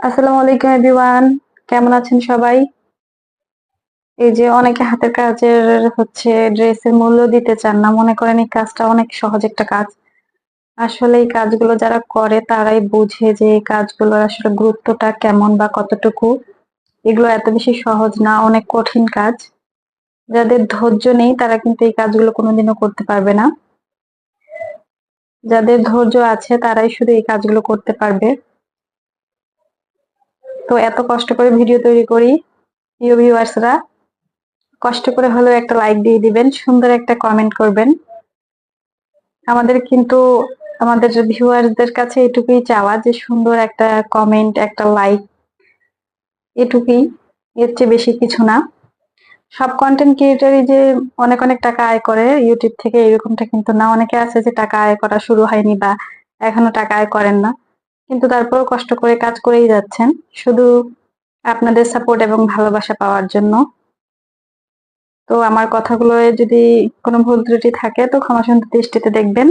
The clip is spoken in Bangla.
আসসালামু আলাইকুম এভরিওয়ান। কেমন আছেন সবাই? এই যে অনেকে হাতের কাজের ড্রেসের মূল্য দিতে চান না। মনে করেন এই কাজটা অনেক সহজ একটা কাজ। আসলে এই কাজগুলো যারা করে তারাই বুঝে যে এই কাজগুলোর আসলে গুরুত্বটা কেমন বা কতটুকু। এগুলো এত বেশি সহজ না, অনেক কঠিন কাজ। যাদের ধৈর্য নেই তারা কিন্তু এই কাজগুলো কোনোদিনও করতে পারবে না। যাদের ধৈর্য আছে তারাই শুধু এই কাজগুলো করতে পারবে। তো এত কষ্ট করে ভিডিও তৈরি করি, প্রিয় ভিউয়ার্সরা কষ্ট করে হলেও একটা লাইক দিয়ে দিবেন, সুন্দর একটা কমেন্ট করবেন। আমাদের কিন্তু আমাদের ভিউয়ারদের কাছে এটুকুই চাওয়া যে সুন্দর একটা কমেন্ট, একটা লাইক, এটুকুই, এর চেয়ে বেশি কিছু না। সব কন্টেন্ট ক্রিয়েটরই যে অনেক অনেক টাকা আয় করে ইউটিউব থেকে এরকমটা কিন্তু না। অনেকে আছে যে টাকা আয় করা শুরু হয়নি বা এখনো টাকা আয় করেন না, কিন্তু তারপরেও কষ্ট করে কাজ করেই যাচ্ছেন শুধু আপনাদের সাপোর্ট এবং ভালোবাসা পাওয়ার জন্য। তো আমার কথাগুলো যদি কোনো ভুল ত্রুটি থাকে তো ক্ষমা সুন্দর দৃষ্টিতে দেখবেন।